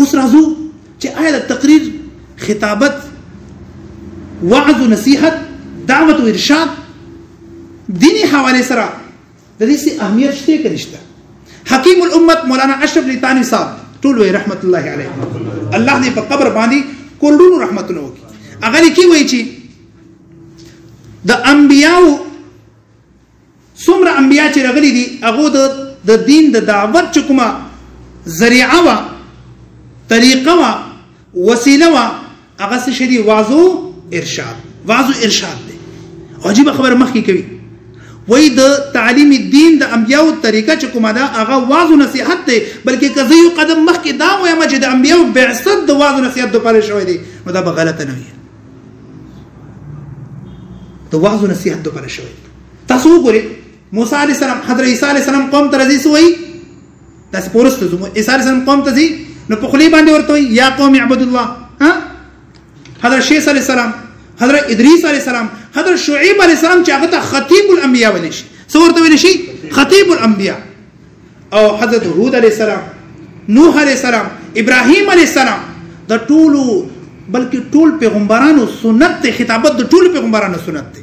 اوس راځو چې آیا د تقریر خطابت وعظ و نصیحت دعوت و ارشاد دینی حواله سره د دې څه اهمیت شته کې نشته. حکیم الامت مولانا اشرف علی تھانوی صاحب ټول وی رحمت الله علیه الله دې په قبر باندې کورډونو رحمتونه وکړي. هغه لیکي وایي چې د انبیاو څومره انبیا چې راغلي دي هغه د دین د دعوت چې کومه ذریعه وا طریقه وا وسیله وا هغه څه شدي وعظ او ارشاد. وعظ او ارشاد دی. عجیب خبر مخکې کوي وای د تعلیم الدین د انبیاو طریقه چې کومه ده هغه وعظ او نصیحت دی. بلکې کزه یو قدم مخکې دا وایم چې د انبیاو بعثت د وعظ او نصیحت لپاره شوی دی نو دا به غلطه نه وي. د وعظ او نصیحت لپاره شوی. تاسو وګورئ موسی علیه السلام حضرت عیسی علیه السلام قوم ته راځي سوی تاسو پورسته عیسی علیه السلام قوم ته ځي نو په خلی باندې ورته وي یا قوم اعبدوا الله. ها حضرت شیخ علیه السلام حضرت ادریس علیه السلام حضرت شعیب علیه السلام چې هغه ته خطیب الانبیاء ویل شي څه ورته ویل شي خطیب الانبیاء. او حضرت هود علیه السلام نوح علیه السلام ابراهیم علیه السلام د ټولو بلکې ټول پیغمبرانو سنت ته خطابت د ټول پیغمبرانو سنت ته.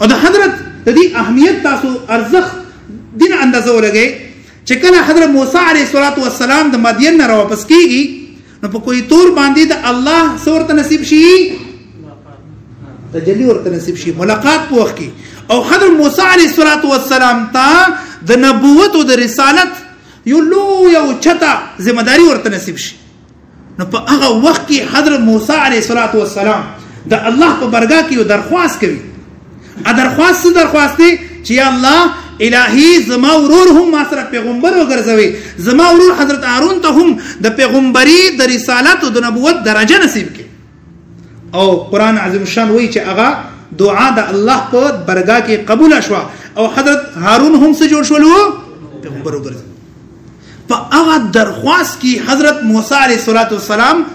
او د حضرت د دې اهمیت تاسو ارزښت دین اندازه ولګئ چې کله حضرت موسی علیه السلام د مدین نه واپس کیږي نو په کوئی تور باندې د الله څورته نصیب شي تجلی ورته نصیب شي ملاقات په وخت کې. او حضرت موسی علیه السلام ته د نبوت او د رسالت یو لوی او چته ذمہ داری ورته نصیب شي. نو په هغه وخت کې حضرت موسی علیه السلام د الله په برګه کې یو درخواست کوي. ا درخواست دی چې یا الله الهی زما ورور هم ما سره پیغمبر وګرځوي زما ورور حضرت هارون ته هم د پیغمبري د رسالت او د نبوت درجه نصیب کړي. او قران عظیم شان وایي چې هغه دعا د الله په برګه کې قبول شوه او حضرت هارون هم څه جوړ شول پیغمبر وګرځي. په هغه درخواست کې حضرت موسی علیه السلام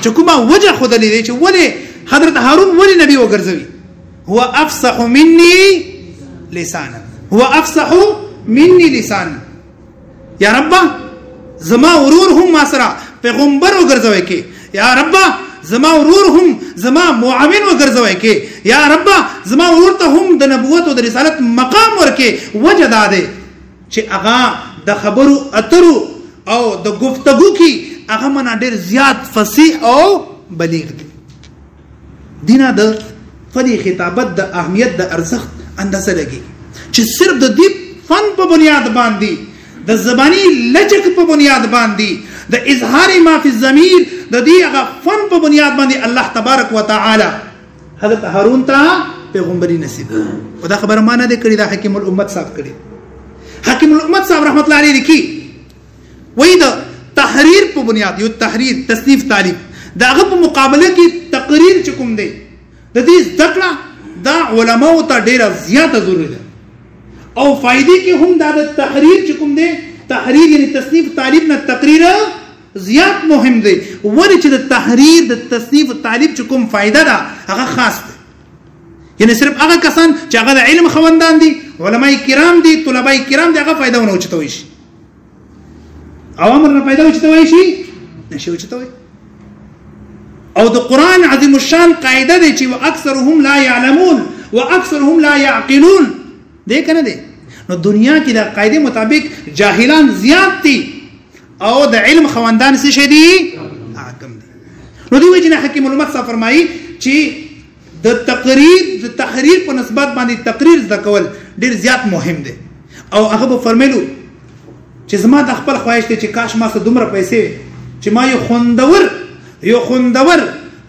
چې کومه وجه خدای دی چې ولې حضرت هارون ولې نبی وګرځوي هو افصح مني لسانا هو افصح مني لسانا یا رب زما ورور هم ما سره پیغمبر وګرځوي کې یا رب زما ورور هم زما معاون وګرځوي کې یا رب زما ورور ته هم د نبوت او د رسالت مقام ورکې. وجه دا ده چې هغه د خبرو اترو او د گفتگو کې هغه منا ډېر زیات فصیح او بلیغ دي. دینه د فدی خطابت د اهمیت د ارزښت اندازه لګي چې صرف د دې فن په بنیاد باندې د زبانی لچک په بنیاد باندې د اظهار ما فی الضمیر د دې هغه فن په بنیاد باندې الله تبارک وتعالى حضرت هارون ته پیغمبري نصیب او دا خبره ما نه ده کړې دا حکیم الامت صاحب کړې. حکیم الامت صاحب رحمت الله علیه لیکي وای د تحریر په بنیاد یو تحریر تصنیف تعلیف داغه په مقابله کې تقریر چې کوم دی د دې ذکر دا علماء ته ډیره زیاته ضروري ده او فائدې کې هم دا د تحریر چې کوم دی تحریر یعنی تصنیف تعلیف نه تقریر زیات مهم دی. ولې چې د تحریر د تصنیف تعلیف چې کوم فائدہ ده هغه خاص ده یعنی صرف هغه کسان چې هغه د علم خوندان دي علماء کرام دي طلباء کرام دي هغه فائدہ ونه اوچتوي شي عوامر نه فائدہ اوچتوي شي نشي اوچتوي. او د قران عظیم الشان قاعده دی چې واکثرهم لا يعلمون واکثرهم لا يعقلون دې کنه دي. نو دنیا کې د قاعده مطابق جاهلان زیات دي او د علم خواندان څه شي دي حاکم دي. نو دی وجه حکیم الامت صاحب فرمایي چې د تحریر په نسبت باندې تقریر ذکول ډیر زیات مهم دی. او هغه به فرمایلو چې زما د خپل خواهش ته چې کاش ما سره دومره پیسې چې ما یو خوندور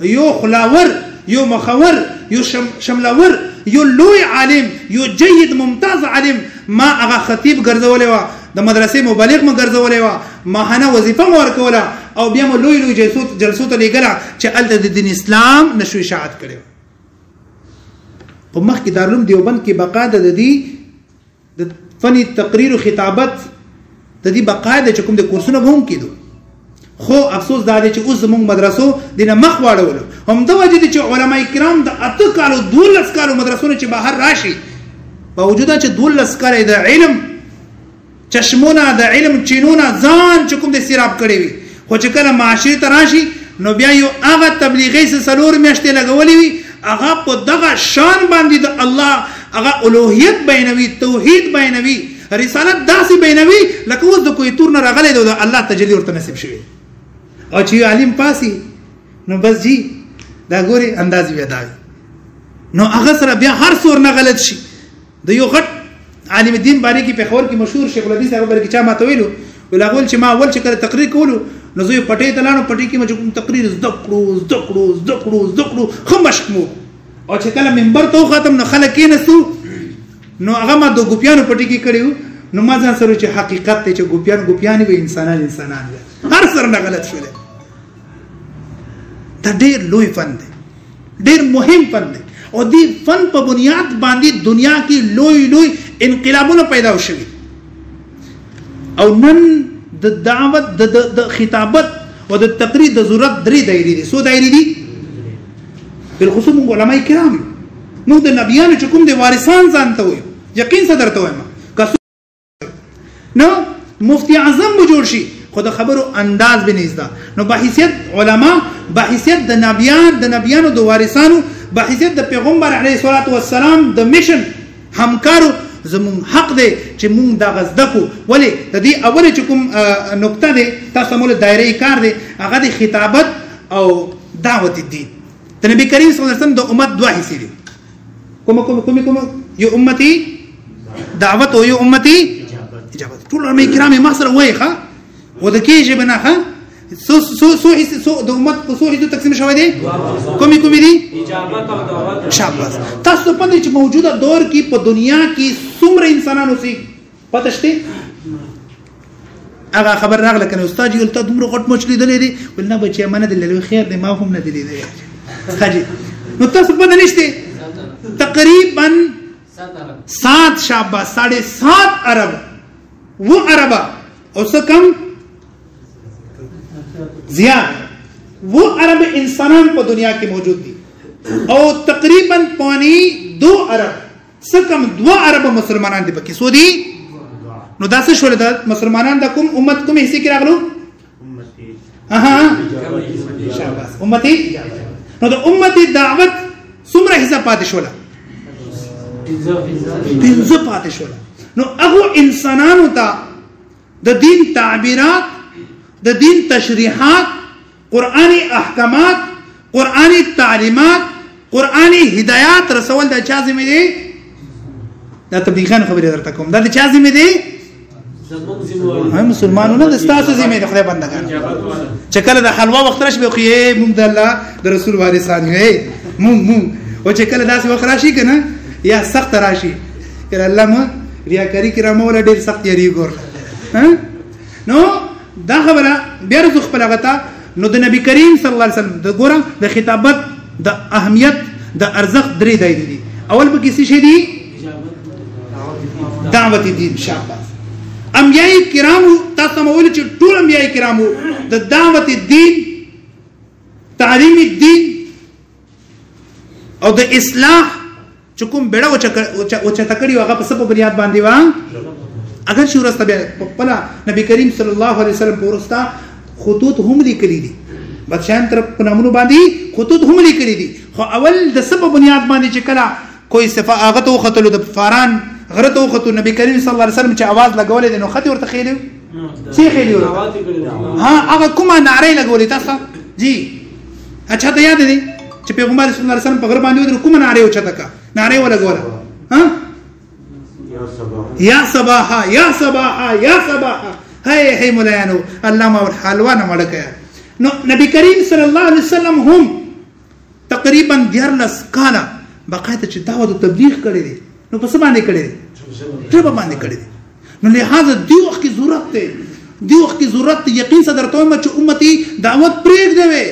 یو خلاور یو مخور یو شملور یو لوی عالم یو جید ممتاز عالم ما هغه خطیب ګرځولې و د مدرسې مبلغ ما ګرځولې و ما هنه وظیفه مو ورکوله او بیا مو لوی جلسو ته لګلا چې الته د دین اسلام نشو اشاعت کړو. په مخ کې دارالعلوم دیوبند کې باقاعده د دې د فني تقریر او خطابت د دې باقاعده چې کوم د کورسونه به هم کېدو. خو افسوس دا دی چې اوس زموږ مدرسو دینه مخ واړول هم د وجه دي چې علما کرام د 8 کالو 12 کالو مدرسونو چې بهر راشي باوجود چې 12 کال د علم چشمونه د علم چینونه ځان چې کوم د سیراب کړی وي خو چې کله معاشري ته راشي نو بیا یو هغه تبلیغي سلور میاشتې لګولې وي هغه په دغه شان باندې د الله هغه الوهیت بیانوي توحید بیانوي رسالت داسې بیانوي لکه اوس د کوی تور نه راغلی د الله تجلی ورته نصیب شوی او چې عالم پاسي نو بس جی دا ګوري انداز بیا دا نو هغه سره بیا هر څور نه غلط شي د یو غټ عالم الدین باری کې په خور کې مشهور شیخ الحدیث هغه بل کې چا ماته ویلو ولغول چې ما اول چې کله تقریر کولو نو زه پټې ته لاړم پټې کې مې کوم تقریر زده کړو خو مشق مو او چې کله منبر ته ختم نو خلک کې نسو نو هغه ما د ګوپیانو پټې کې کړیو نو ما ځان سره چې حقیقت ته چې ګوپیان وي انسانان هر سره نه غلط شول دا ډېر لوی فن دی ډېر مهم فن دی او دی فن په بنیاد باندې دنیا کې لوی انقلابونه پیدا شوي او نن د دعوت د خطابت او د تقریر د ضرورت درې دایرې دي سو دایرې دي بالخصوص موږ علماء کرام موږ د نبیانو چې کوم د وارثان ځان ته وایو یقین څه درته وایم نو مفتی اعظم به جوړ شي خو د خبرو انداز به نيزدا نو بحیثیت علما بحیثیت د نبیانو د وارثانو بحیثیت د پیغمبر علیه الصلاۃ والسلام د میشن همکارو زمون حق دی چې مونږ دا غزدکو ولی د دې اوله چې کوم نقطه دی تاسو مول دایره کار دی هغه د خطابت او دعوت الدین د نبی کریم صلی الله علیه وسلم د امت دوه حصے دي کوم یو امتی دعوت او یو امتی اجابت ټول علماء کرام ما سره وایي ښه و د کېږي بنا ښه سو د امت په سو حصو تقسیم شوی دی کومي دي اجابت او دعوت شاباش تاسو په دې چې موجوده دور کې په دنیا کې څومره انسانانو سي پته شته هغه خبر راغله کنه استاد یو ته دومره غټ مچ لیدلې دي ولنه بچي امانه دلې خیر دی ما هم نه دي لیدلې خاجي نو تاسو په دې نشته تقریبا 7 شاباش 7.5 ارب و عربا او څه کم زیاد وہ عرب انسانان په دنیا کې موجود دي او تقریبا 2 ارب سکم 2 ارب مسلمانان دي پکې سو دي نو داسې شول د مسلمانان د کوم امت کوم حصے کې راغلو امتی شاباش امتی نو د امتی دعوت څومره حصہ پاتې شول 15 پاتې شول نو هغه انسانانو ته د دین تعبیرات د دین تشریحات قرآنی احکامات قرآنی تعلیمات قرآنی هدایات رسول د چا ذمہ دی دا تبلیغان خبره درته کوم دا د چا ذمہ دی مسلمانانو د استاسو ذمہ دی خدای بندگان چې کله د حلوا وخت راشي به خو موږ د الله د رسول وارثان یې موږ او چې کله داسې وخت راشي کنه یا سخت راشي کله الله مو ریاکاری کرامه ولا ډیر سخت یری ګور نو دا خبره بیا رسو خپل غتا نو د نبی کریم صلی الله علیه وسلم د ګوره د خطابت د اهمیت د ارزښت درې دایره دي اول به کیسه شي دي دعوت الدین شاباش انبیاء کرامو تاسو مول چې ټول انبیاء کرامو د دعوت الدین تعلیم الدین او د اصلاح چې کوم بیړه او چتکړی هغه په سبب بنیاد باندې و اگر شورسته بیا په نبی کریم صلی الله علیه وسلم پورستا خطوط هم لیکلي دي بادشاہان تر په نامونو باندې خطوط هم لیکلي دي خو اول د سبب بنیاد باندې چې کله کوئی صفه هغه ته خطلو د فاران غره ته خطو نبی کریم صلی الله علیه وسلم چې आवाज لګولې نو خطي ورته خېلو څه خېلو ها هغه کومه نعره لګولې تاسو جی اچھا ته یاد دي چې پیغمبر صلی الله علیه وسلم په غره باندې کومه نعره وچته کا نعره ولګوله ها یا صباحا یا صباحا یا صباحا هي مولانو علامه الحلوا نه مړکه نو نبی کریم صلی الله علیه وسلم هم تقریبا 14 کاله باقاعده چې دعوت او تبلیغ کړی دي نو په څه باندې کړی دي ټول باندې کړی دي نو لہذا دی وخت کی ضرورت ته یقین صدر ته چې امتی دعوت پرېږ دی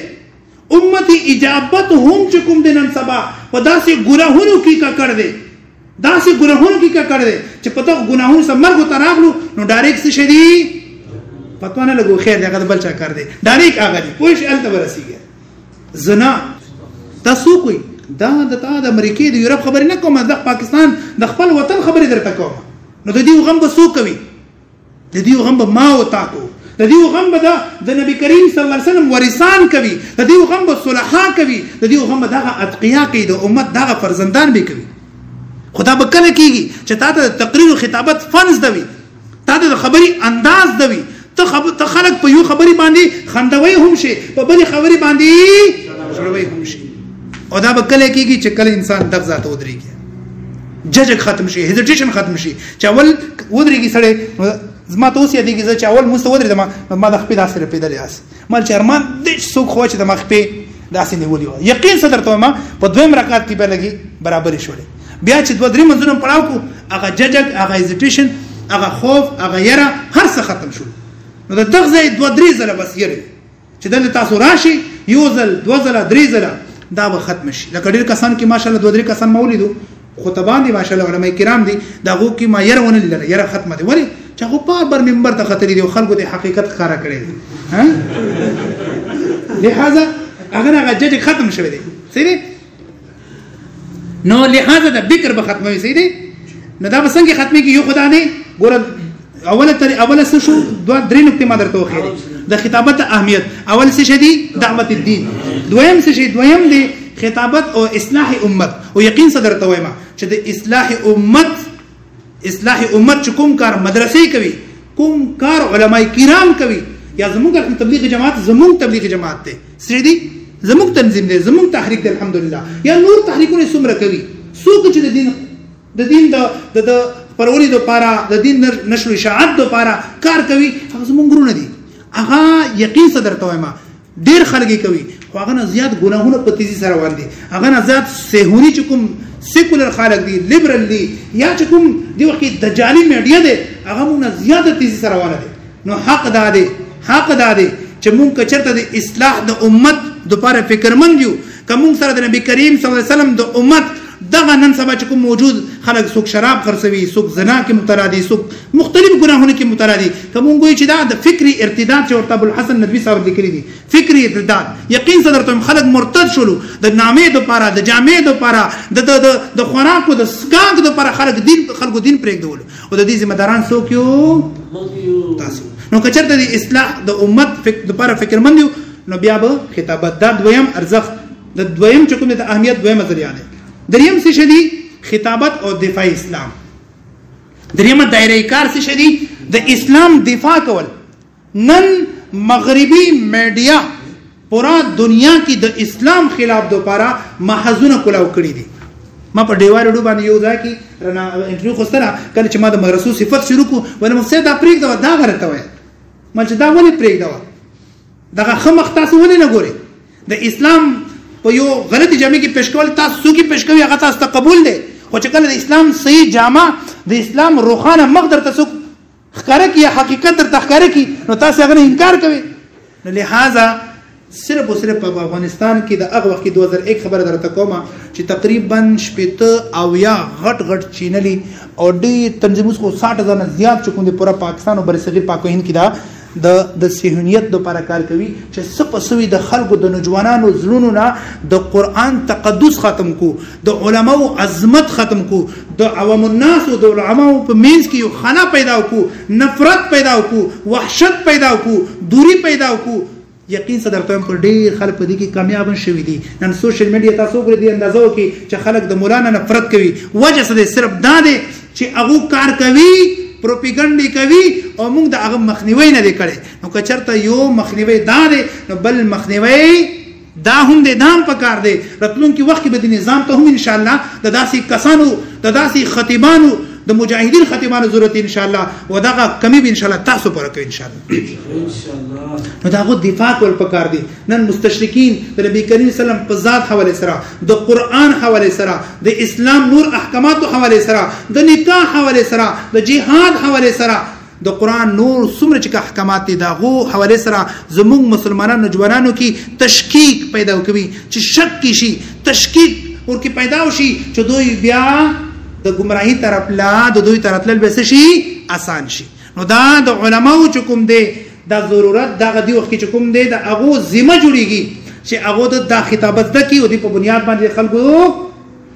امتی اجابت هم چې کوم دینن سبا په داسې ګناهونو کې کا کړ دي داسې ګناهونو کې کا کړ دي چې پته ګناهونو سم مرګ ته راغلو نو ډایرکټ څه شدي پتو نه لګو خیر دغه بل چا کړ دي ډایرکټ هغه دي پوه شي الته ورسیږي زنا تاسو کوئی دا د امریکای د یورپ خبرې نه کوم د پاکستان د خپل وطن خبرې درته کوم نو د دې غم به سو کوي د دې غم به ما او تاسو د دې غم به د نبی کریم صلی الله علیه وسلم ورثان کوي د دې غم به صلحا کوي د دې غم به دغه اتقیا کوي د امت دغه فرزندان به کوي خدا به کله کیږي چې تا ته تقریر او خطابت فنز دوي تا ته خبري انداز دوي ته خلک په یو خبري باندې خندوي هم شي په بلې خبري باندې شړوي هم شي او دا به کله کیږي چې کله انسان دغه ذات ودرېږي ججک ختم شي هیزیټیشن ختم شي چې اول ودرېږي سړی زما ته اوس یادېږي زه چې اول مونځ ته ودرېدم ما د خپې داسې رپېدلې آس مال چې ارمان دې څوک خو چې د ما خپې داسې نیولې وه یقین څه درته وایم په دویم رکعت کې به لګي برابرې شولې بیا چې دوه درې منځونه پړاو کړو هغه ججک هغه هیزیټیشن هغه خوف هغه یره هر څه ختم شول نو د دغه ځای دوه درې ځله بس یری چې دلته تاسو راشي یو ځل دوه ځله درې ځله دا به ختم شي لکه ډېر کسان کې ماشاءالله دوه درې کسان ما ولیدو خطبان دي ماشاءالله علماء کرام دي دا غو کې ما ير ونه لره ير ختمه دي ولې چې هغه بار منبر ته خطرې دي خلکو د حقیقت ښکارا کړي دي ها لہذا هغه جج ختم شوی دی صحیح نو لہذا د ذکر به ختموي صحیح نو دا بسنګ ختمي کې یو خدای نه ګور اوله څه شو دوه درې نقطې ما درته وخیری د خطابت اهمیت اول څه شدي دعوت الدین دویم څه شي دویم دی خطابت او اصلاح امت او یقین صدر ته وایم چې د اصلاح امت چې کوم کار مدرسې کوي کوم کار علماء کرام کوي یا زموږ تبلیغ جماعت زموږ تبلیغ جماعت ته سړي زموږ تنظیم دی زموږ تحریک دی الحمدلله یا نور تحریکونه څومره کوي څوک چې د دین د پروري د پاره د دین نشر اشاعت د پاره کار کوي هغه زموږ ګرونه دي هغه یقین صدر ته وایم ډیر خلک کوي خو هغه نه زیات ګناهونه په تیزی سره روان دي هغه نه زیات سهوري چې کوم سیکولر خلک دي لیبرل دي یا چې کوم دی وخت دجالي میډیا دي هغه مونږ نه زیات تیزی سره روان دي نو حق دا دی چې مونږ کچرته د اصلاح د امت د لپاره فکرمند یو کوم سره د نبی کریم صلی الله علیه وسلم د امت دغه نن سبا چې کوم موجود خلک څوک شراب خرڅوي څوک زنا کې مبتلا دي څوک مختلف ګناهونه کې مبتلا دي کوم وایي چې دا د فکری ارتداد چې ورته ابو الحسن ندوی صاحب لیکلي دي فکری ارتداد یقین صدر ته خلک مرتد شولو د نامې د لپاره د جامې د لپاره د خوراک د سکاک د لپاره خلکو دین پرېږدول او د دې ذمہ داران څوک یو تاسو نو کچرته د اصلاح د امت د لپاره فکرمند یو نو بیا به خطابت دا دویم ارزښت د دویم چې کوم د اهمیت دویم ذریعہ دی دریم څه شدي خطابت او دفاع اسلام دریم دایره کار څه شدي د اسلام دفاع کول نن مغربي میډیا پورا دنیا کې د اسلام خلاف دوپاره محزونه کولاو کړی دي ما په ډیوار وډو باندې یو ځای کې رنا انټرویو خوستره کله چې ما د مدرسو صفات شروع کو ولې مفسد دا پریک دا غرته وای ما چې دا ولې پریک دا دغه خمخ تاسو ولې نه ګوري د اسلام په یو غلطی جامه کې پېښ کول تاسو کې پېښ کوي هغه تاسو ته قبول دي خو چې کله د اسلام صحیح جامه د اسلام روخانه مخ درته څوک ښکاره کی حقیقت درته ښکاره کی نو تاسو هغه انکار کوي نو لہذا صرف او صرف په افغانستان کې د هغه وخت 2001 خبره درته کومه چې تقریبا شپته او یا غټ چینلی او ډېر تنظیمونه خو 60,000 نه زیات چکو د پورا پاکستان او برصغیر پاک هند کې دا د صهیونیت د لپاره کار کوي چې سپسوي د خلکو د نوجوانانو زړونو نه د قران تقدس ختم کو د علماو عظمت ختم کو د عوام الناس او د علماو په مینس کې یو خلا پیدا کو نفرت پیدا کو وحشت پیدا کو دوری پیدا کو یقین صدر ته پر ډېر خلک په دې کې کامیاب شوي دي نن سوشل میډیا تاسو ګورئ د اندازو کې چې خلک د مولانا نفرت کوي وجه څه صرف دا دی چې هغه کار کوي پروپاګاندا کوي او موږ د هغه مخنیوي نه کړي نو کچرته یو مخنیوي دا دی نو بل مخنیوي دا هم د دام په کار دی راتلونکي وخت کې به د نظام ته هم ان شاء الله د داسې کسانو د داسې خطیبانو د مجاهدین خطیبانو ضرورت ان شاء الله و دغه کمی به ان شاء الله تاسو پر کوي ان شاء الله نو داغه دفاع کول پکار دي نن مستشرکین د نبی کریم صلی الله علیه وسلم په ذات حواله سره د قران حواله سره د اسلام نور احکامات حواله سره د نکاح حواله سره د جهاد حواله سره د قران نور څومره چې احکامات دي داغه حواله سره زموږ مسلمانانو نوجوانانو کې تشکیک پیدا کوي چې شک کې شي تشکیک ورکی پیدا وشي چې دوی بیا د گمراهی طرف لا د دوی طرف لل بس شي آسان شي نو دا د علماو چې کوم دی د ضرورت دغه دی وخت چې کوم دی د هغه ذمہ جوړیږي چې هغه د خطابت د کی او د په بنیاد باندې خلکو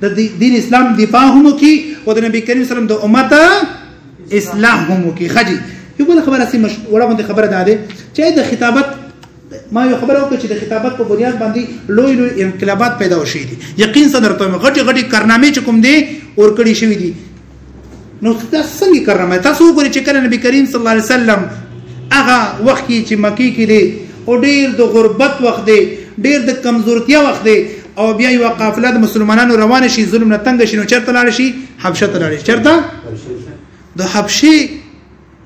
د دین اسلام دفاع هم کی او د نبی کریم صلی الله علیه وسلم د امت اصلاح هم کی خجی یو بل خبره سي وړه خبره ده چې د خطابت ما یو خبره وکړه چې د خطابت په بنیاد باندې لوی انقلابات پیدا وشي دي یقین سره درته غټي کارنامې چې کوم دي اور کړی شوی دي نو تاسو څنګه کارنامه تاسو وګورئ چې کله نبی کریم صلی الله علیه وسلم هغه وخت کې چې مکی کې دي او ډیر د غربت وخت دی ډیر د کمزورتیا وخت دی او بیا یو قافله د مسلمانانو روان شي ظلم نه تنگ شي نو چرته لاړ شي حبشه ته لاړ شي چرته د حبشه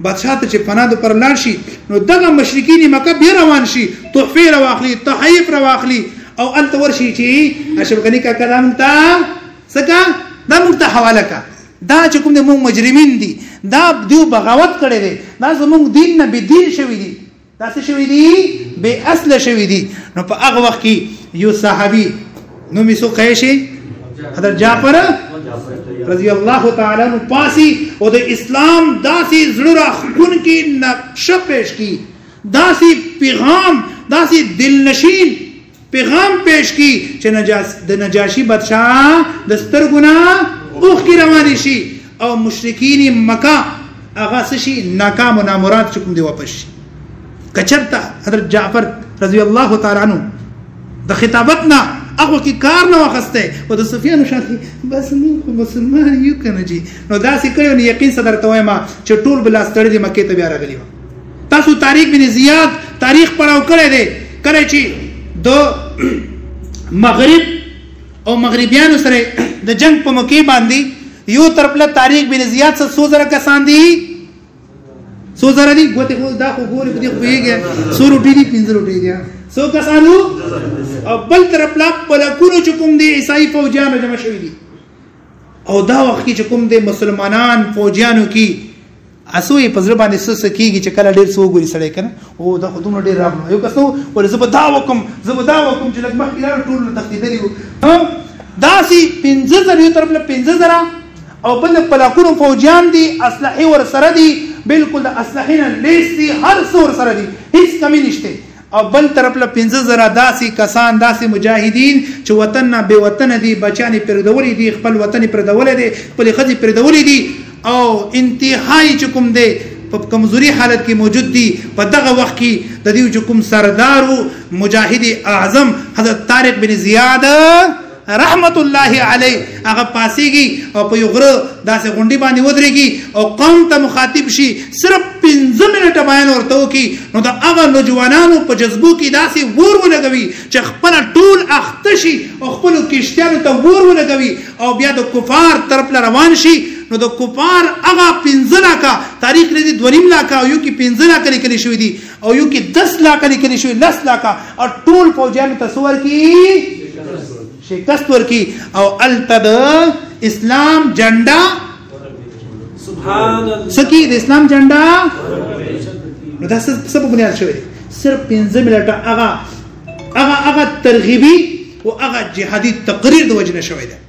بادشاہ ته چې پناه د پر لاړ شي نو دغه مشرکین مکه بیا روان شي تحفه راواخلي تحایف راواخلي او انت ورشي چې اشرف غنی کا کلام تا سکا دا مرته حواله کا دا چې کوم د مو مجرمین دي دا دیو بغاوت کړي دي دا زموږ دین نه به دین شوی دي دا څه شوی دي به اصل شوی دي نو په هغه وخت کې یو صحابي نو می سو قیشي حضرت جعفر رضی الله تعالی عنہ پاسی او د اسلام داسي زړه خون کې نقشه پیش کی داسي پیغام داسي دلنشین پیغام پیش کی چې د نجاشی بادشاہ د سترګونه اوخ کی روان شي او مشرکین مکه هغه شي ناکام او نامراد چکم دی واپس شي کچرتا حضرت جعفر رضی الله تعالی عنہ د خطابتنا هغه کې کار نه واخسته او د سفیان شاتی بس نو مسلمان یو کنه جی نو داسې کړو نه یقین صدر ته وایم چې ټول بلاس تړي د مکه ته بیا راغلی تاسو طارق بن زیاد تاریخ پڑھاو کړی دی کله چې د مغرب او مغربیانو سره د جنگ په موقع باندې یو طرف له طارق بن زیاد څخه 100 کسان دي 100 دي ګوته خو دا خو ګوري په دې خوېږي 100 روټي دي 15 روټي دي 100 کسانو او بل طرف لا بلکونو چې کوم دي عیسائی فوجیان جمع شوي دي او دا وخت کې چې کوم دي مسلمانان فوجیانو کې اسوي پزړه باندې سس کیږي چې کله ډیر سو ګوري سړی کنه او دا خودونه ډیر راغلو یو کسو ول زبدا وکم چې لږ مخ کړه ټول تختیدلی دا سي 15000 یو طرف له 15000 او بل بلکونو فوجیان دي اسلحه ور سره دي بالکل د اسلحه نه لیستي هر څور سره دي هیڅ کمی نشته او بل طرف له 15000 داسي کسان داسي مجاهدین چې وطن نه به وطن دي بچانی پردولې دي خپل وطن پردولې دي خپل خځې پردولې دي او انتهایی چې کوم دي په کمزوري حالت کې موجود دي په دغه وخت کې د دې کوم سردارو مجاهد اعظم حضرت طارق بن زیاد رحمت الله علیه هغه پاسيږي او په یو غره داسې غونډي باندې ودرېږي او قوم ته مخاطب شي صرف 15 منټه بیان ورته وکي نو دا هغه نوجوانانو په جذبو کې داسې ور ولګوي چې خپل ټول اختشي او خپل کشتیانو ته ور ولګوي او بیا د کفار طرف روان شي نو د کفار هغه 15 لاکه تاریخ لري 2.5 لاکه او یو کې 15 لاکه لیکل شوی دي او یو کې 10 لاکه لیکل شوی 10 لاکه او ټول فوجیانو تصور کې شکست ورکی او التد اسلام جنډا سبحان الله سکی د اسلام جنډا نو دا څه په بنیاد شوی صرف 15 منټه هغه ترغیبی او هغه جهادي تقریر د وجنه شوی دی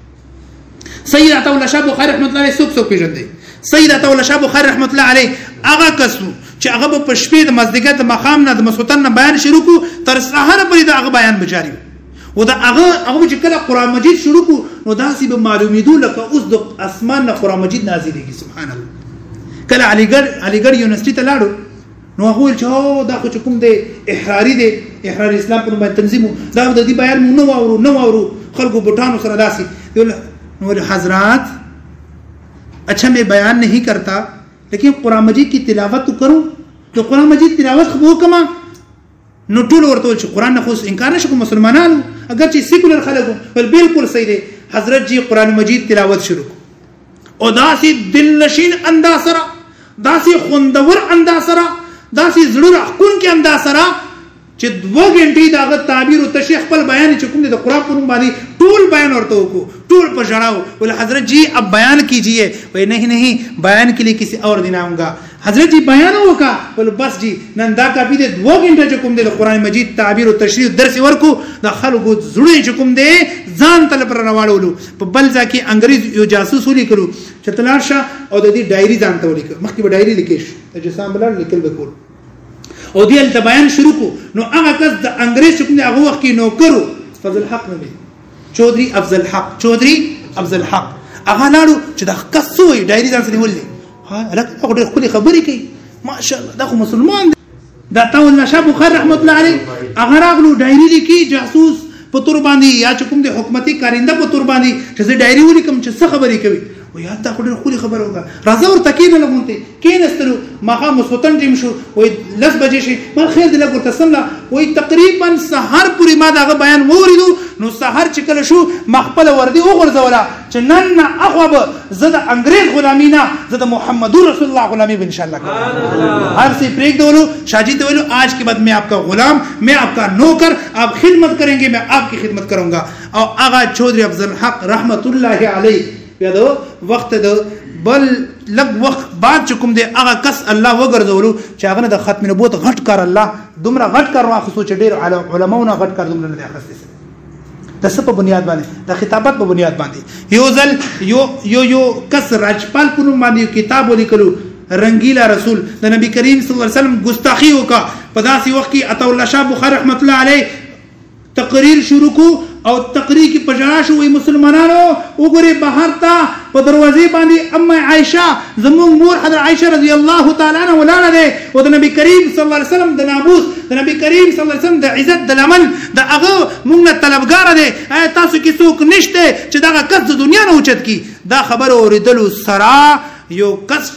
سید عطا الله شاه بخاری رحمت الله علیه څوک پیژندي سید عطا الله شاه بخاری رحمت الله علیه هغه کسو چې هغه په شپې د مازدیګر د مخام نه د مسوتن نه بیان شروع کو تر سحر پرې د هغه بیان بجاری و دا هغه چې کله قران مجید شروع کو نو داسې به معلومیدو لکه اوس د اسمان نه قران مجید نازلېږي سبحان الله کله علیګړ یونیورسيټي ته لاړو نو هغه چې دا خو کوم دی احراری دی احرار اسلام په نوم تنظیم دا د دې بیان نو اورو خلکو بوټانو سره داسي نو حضرات अच्छा मैं बयान नहीं करता लेकिन कुरान मजीद की तिलावत तो करूं तो कुरान मजीद तिलावत वो कमा نو ټول ورته چې قران نه خو انکار نشو مسلمانانو اگر چې سیکولر خلکو بل بالکل صحیح دی حضرت جی قران مجید تلاوت شروع او داسې دل نشین انداز سره داسې خوندور انداز سره داسې زړه راکون کې انداز سره چې 2 غنټې دا تعبیر او تشریح خپل بیان چې کوم د قران په نوم باندې ټول بیان ورته وکړو ټول په جړاو ول حضرت جی اب بیان کیجئے وای نہیں بیان کے لیے کسی اور دن آؤں گا حضرت جی بیان وکا ول بس جی نن دا کاپی دے 2 غنټه چې کوم د قران مجید تعبیر او تشریح درس ورکو د خلکو زړه چې کوم دی ځان تل پر راوړلو په بل ځکه انګريز یو جاسوس ولیکلو چې تلارشه او د دې ډایری ځان ته ولیکو مخکې به ډایری لیکل د جسام بلل لیکل وکول او دی ال بیان شروع کو نو هغه کس د انګريز کوم هغه وخت کې نو کرو فضل حق نبی چودري افضل حق هغه لاړو چې د قصوي ډایری ځان ته ولې ها لکه ډېر خولي خبرې کوي ماشاءالله دا خو مسلمان دی. دا تاول شاه بخاری رحمت الله علیه هغه راغلو ډایری لیکي جاسوس په تور باندې یا چې کوم د حکومتي کارنده په تور باندې چې زه ډایری ولیکم چې څه خبرې کوي و یا تا خو ډېر خولي خبره وکړه راځه ورته کېنه لغونتې کېناستلو ماښام مسوتن ټیم شو وایي 10 بجې شي ما خیر دی لږ ورته سمله وایي تقریبا سهار پورې ما د هغه بیان واورېدو نو سهار چې کله شو ما خپله وردي وغورځوله چې نن نه اخوا به زه د انګرېز غلامي نه زه د محمد رسول الله غلامي به انشاءالله کوم هر څه پرېږدولو شاهجي ته ویلو آج کے بعد میں آپ کا غلام میں آپ کا نوکر آپ خدمت کریں گے میں آپ کی خدمت کروں گا او آغا چودھری افضل حق رحمت الله علیه بیا د وخت د بل لږ وخت بعد چې کوم دی هغه کس الله وګرځولو چې هغه نه د ختم نبوت غټ کار الله دومره غټ کار واخیستو چې ډېر علماو نه غټ کار دومره نه دی اخیستی د څه په بنیاد باندې د خطابت په بنیاد باندې یو ځل یو کس راجپال په نوم باندې یو کتاب ولیکلو رنگیلا رسول د نبی کریم صلی الله علیه وسلم ګستاخي وکړه په داسې وخت کې عطاالله شاه بخاري رحمت الله علیه تقریر شروع کو او تقریر کی پجړا شو وي مسلمانانو وګوري بهر ته په دروازې باندې ام عائشه زموږ مور حضرت عائشه رضی الله تعالی عنها ولاړه ده او د نبی کریم صلی الله علیه وسلم د ناموس د نبی کریم صلی الله علیه وسلم د عزت د لمن د هغه موږ نه طلبګار دي تاسو کې څوک نشته چې دا کس د دنیا نه اوچت کی دا خبر اوریدلو سرا یو کس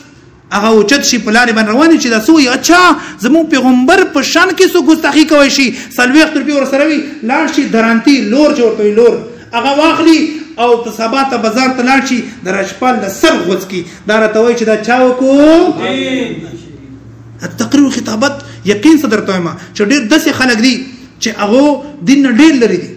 هغه اوچت شي په لارې باندې روان چې دا سوی اچھا زموږ پیغمبر په شان کې سو ګستاخی کوي شي سلويخت روپیه ورسره وي لاړ شي درانتی لور جوړوي لور هغه واخلي او په سبا ته بازار ته لاړ شي د راجپال د سر غوڅ کی دا راته وایي چې دا چا وکړو تقریر خطابت یقین صدر ته ما چې ډېر داسې خلک دي چې هغه دین نه ډېر لري دي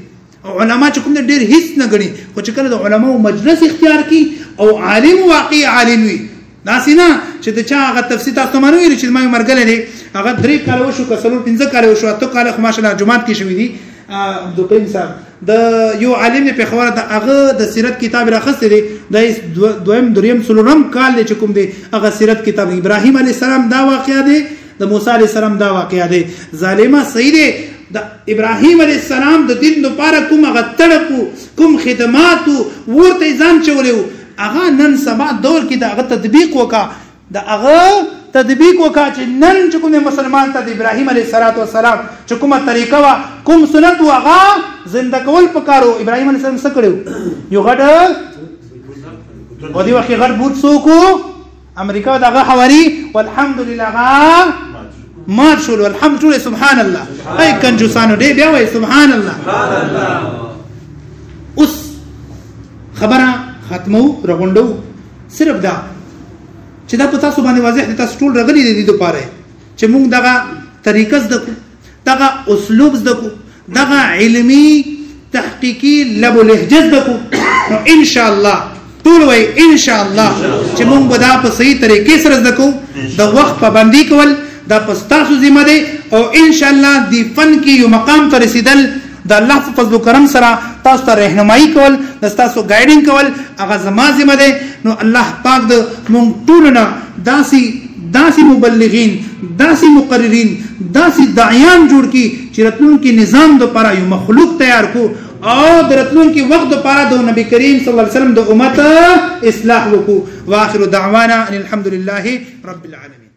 او علما چې کوم ډېر هیڅ نه غني خو چې کله د علماو مجلس اختیار کی او عالم واقعي عالم وي داسې نه چې د چا هغه تفسیر تاسو ته مانوي چې ما مرګل دی هغه 3 کال وشو کسلور 15 کال وشو اته کال خو ماشاءالله جمعات کې شوې دي عبدالقیم صاحب د یو عالم په خوره د هغه د سیرت کتاب راخسته دی د دریم څلورم کال دی چې کوم دی هغه سیرت کتاب ابراهیم علی السلام دا واقعیا دی د موسی علی السلام دا واقعیا دی ظالمه صحیح دی د ابراهیم علی السلام د دین لپاره کوم هغه تړپ کوم خدمات ورته ځان چولیو هغه نن سبا دور کې د هغه تطبیق وکا د هغه تطبیق وکا چې نن چې کوم مسلمان ته د ابراهیم علیه السلام چې کومه طریقه وا کوم سنت وا هغه زنده کول پکارو ابراهیم علیه السلام څه کړو یو غټ او دی وخت غټ بوت سوکو امریکا دغه حواری والحمدلله ما شول والحمدلله سبحان الله اي کنجوسانو دی بیا وای سبحان الله اوس خبره ختمو رغونډو صرف دا چې دا په تاسو باندې واضح دي تاسو ټول رغلي دي د پاره چې موږ دغه طریقه زده کو دغه اسلوب زده کو دغه علمي تحقیقي لب لهجه زده کو نو ان شاء الله ټول وای ان شاء الله چې موږ به دا په صحیح طریقې سره زده کو د وخت پابندي کول دا په تاسو ذمہ ده او ان شاء الله دی فن کې یو مقام ته رسیدل د الله په فضل او کرم سره تاسو ته راهنمایي کول د تاسو ګایډینګ کول هغه زما ذمہ ده نو الله پاک د مونږ ټول نه داسي مبلغین داسي مقررین داسي داعیان جوړ کی چې راتلونکي نظام د لپاره یو مخلوق تیار کو او د راتلونکي وخت د لپاره د نبی کریم صلی الله علیه وسلم د امت اصلاح وکړو واخر دعوانا ان الحمد لله رب العالمین